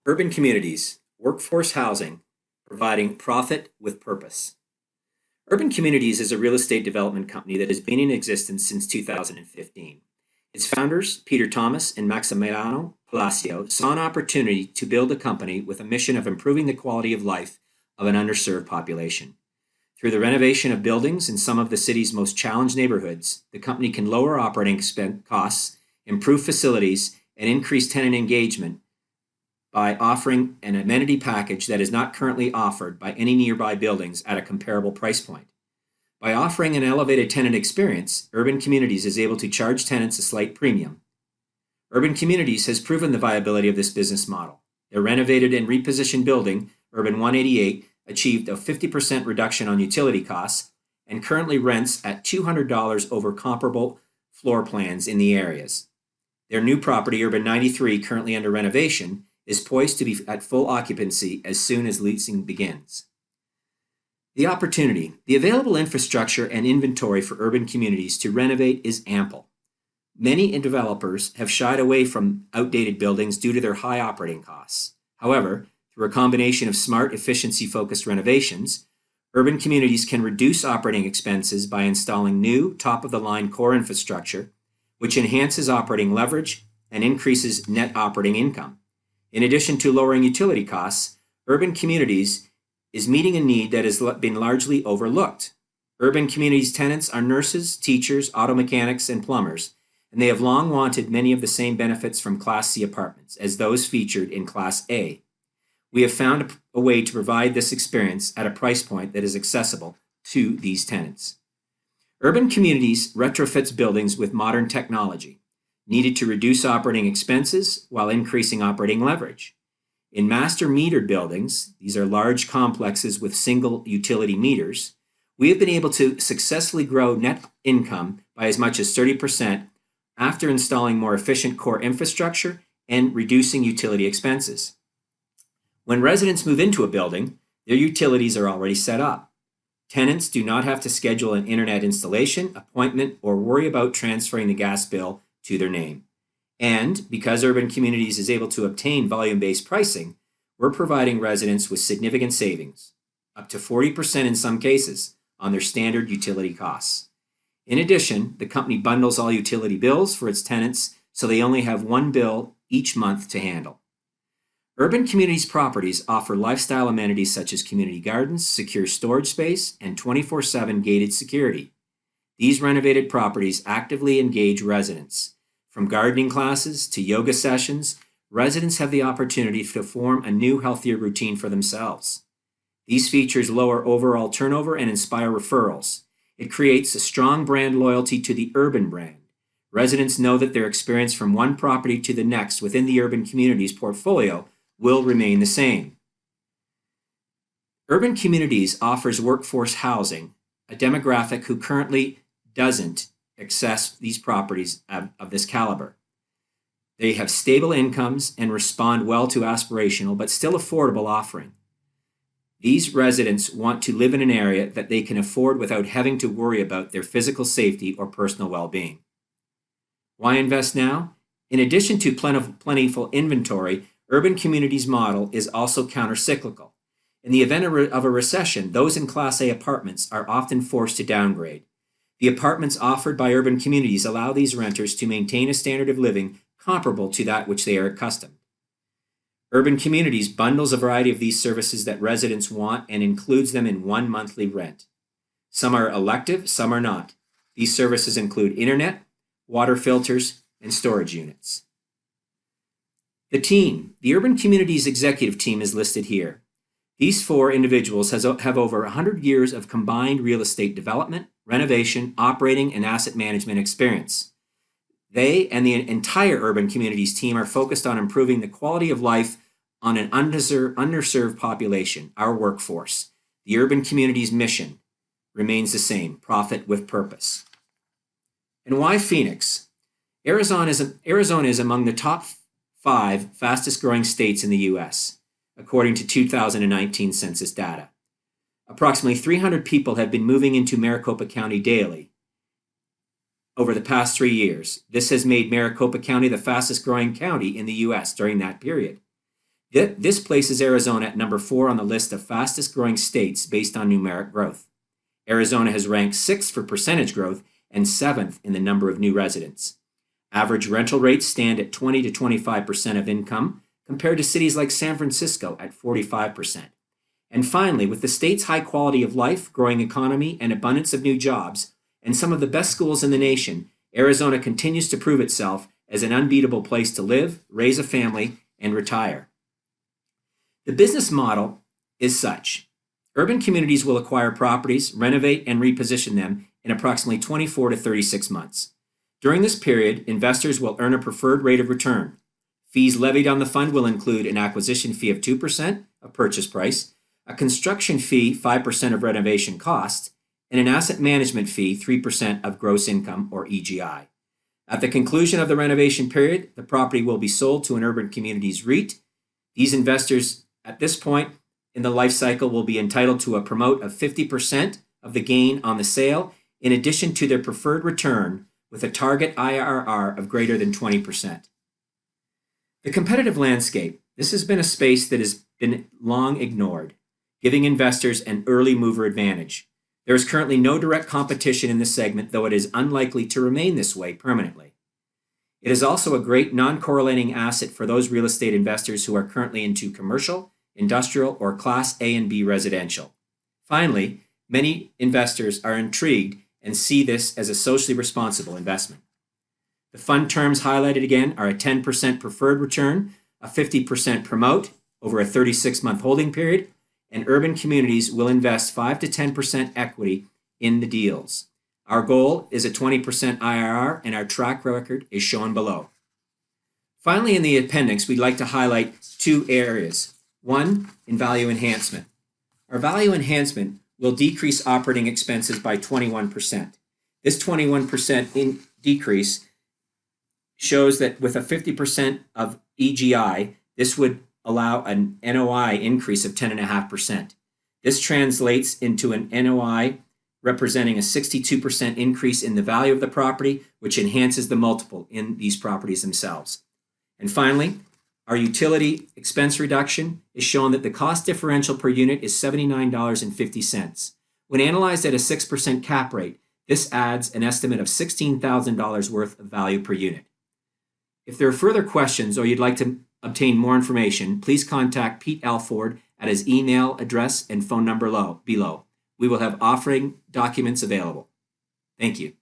Urban communities, workforce housing, providing profit with purpose. Urban Communities is a real estate development company that has been in existence since 2015. Its founders, Peter Thomas and Maximiliano Palacio, saw an opportunity to build a company with a mission of improving the quality of life of an underserved population. Through the renovation of buildings in some of the city's most challenged neighborhoods, the company can lower operating costs, improve facilities, and increase tenant engagement by offering an amenity package that is not currently offered by any nearby buildings at a comparable price point. By offering an elevated tenant experience, Urban Communities is able to charge tenants a slight premium. Urban Communities has proven the viability of this business model. Their renovated and repositioned building, Urban 188, achieved a 50% reduction on utility costs and currently rents at $200 over comparable floor plans in the areas. Their new property, Urban 93, currently under renovation, is poised to be at full occupancy as soon as leasing begins. The opportunity, the available infrastructure and inventory for Urban Communities to renovate is ample. Many developers have shied away from outdated buildings due to their high operating costs. However, through a combination of smart, efficiency-focused renovations, Urban Communities can reduce operating expenses by installing new, top-of-the-line core infrastructure, which enhances operating leverage and increases net operating income. In addition to lowering utility costs, Urban Communities is meeting a need that has been largely overlooked. Urban Communities tenants are nurses, teachers, auto mechanics, and plumbers, and they have long wanted many of the same benefits from Class C apartments as those featured in Class A. We have found a way to provide this experience at a price point that is accessible to these tenants. Urban Communities retrofits buildings with modern technology, needed to reduce operating expenses while increasing operating leverage. In master metered buildings, these are large complexes with single utility meters, we have been able to successfully grow net income by as much as 30% after installing more efficient core infrastructure and reducing utility expenses. When residents move into a building, their utilities are already set up. Tenants do not have to schedule an internet installation, appointment, or worry about transferring the gas bill to their name. And because Urban Communities is able to obtain volume-based pricing, we're providing residents with significant savings, up to 40% in some cases, on their standard utility costs. In addition, the company bundles all utility bills for its tenants so they only have one bill each month to handle. Urban Communities properties offer lifestyle amenities such as community gardens, secure storage space, and 24/7 gated security. These renovated properties actively engage residents. From gardening classes to yoga sessions, residents have the opportunity to form a new, healthier routine for themselves. These features lower overall turnover and inspire referrals. It creates a strong brand loyalty to the Urban brand. Residents know that their experience from one property to the next within the Urban Communities portfolio will remain the same. Urban Communities offers workforce housing, a demographic who currently doesn't access these properties of this caliber. They have stable incomes and respond well to aspirational but still affordable offering. These residents want to live in an area that they can afford without having to worry about their physical safety or personal well-being. Why invest now? In addition to plentiful inventory, Urban Communities model is also countercyclical. In the event of a recession, those in Class A apartments are often forced to downgrade. The apartments offered by Urban Communities allow these renters to maintain a standard of living comparable to that which they are accustomed. Urban Communities bundles a variety of these services that residents want and includes them in one monthly rent. Some are elective, some are not. These services include internet, water filters, and storage units. The team, the Urban Communities executive team is listed here. These four individuals have over 100 years of combined real estate development, renovation, operating, and asset management experience. They and the entire Urban Communities team are focused on improving the quality of life on an underserved population, our workforce. The Urban Communities mission remains the same, profit with purpose. And why Phoenix? Arizona is among the top 5 fastest growing states in the U.S., according to 2019 census data. Approximately 300 people have been moving into Maricopa County daily over the past 3 years. This has made Maricopa County the fastest growing county in the U.S. during that period. This places Arizona at number 4 on the list of fastest growing states based on numeric growth. Arizona has ranked 6th for percentage growth and 7th in the number of new residents. Average rental rates stand at 20 to 25% of income, compared to cities like San Francisco at 45%. And finally, with the state's high quality of life, growing economy, and abundance of new jobs, and some of the best schools in the nation, Arizona continues to prove itself as an unbeatable place to live, raise a family, and retire. The business model is such. Urban communities will acquire properties, renovate, and reposition them in approximately 24 to 36 months. During this period, investors will earn a preferred rate of return. Fees levied on the fund will include an acquisition fee of 2% of purchase price, a construction fee 5% of renovation cost, and an asset management fee 3% of gross income or EGI. At the conclusion of the renovation period, the property will be sold to an Urban Communities REIT. These investors at this point in the life cycle will be entitled to a promote of 50% of the gain on the sale, in addition to their preferred return, with a target IRR of greater than 20%. The competitive landscape. This has been a space that has been long ignored, giving investors an early mover advantage. There is currently no direct competition in this segment, though it is unlikely to remain this way permanently. It is also a great non-correlating asset for those real estate investors who are currently into commercial, industrial, or Class A and B residential. Finally, many investors are intrigued and see this as a socially responsible investment. The fund terms highlighted again are a 10% preferred return, a 50% promote over a 36-month holding period, and Urban Communities will invest 5 to 10% equity in the deals. Our goal is a 20% IRR, and our track record is shown below. Finally, in the appendix, we'd like to highlight 2 areas. One, in value enhancement. Our value enhancement will decrease operating expenses by 21%. This 21% decrease shows that with a 50% of EGI, this would allow an NOI increase of 10.5%. This translates into an NOI representing a 62% increase in the value of the property, which enhances the multiple in these properties themselves. And finally, our utility expense reduction is shown that the cost differential per unit is $79.50. When analyzed at a 6% cap rate, this adds an estimate of $16,000 worth of value per unit. If there are further questions or you'd like to obtain more information, please contact Pete Alford at his email address and phone number below. We will have offering documents available. Thank you.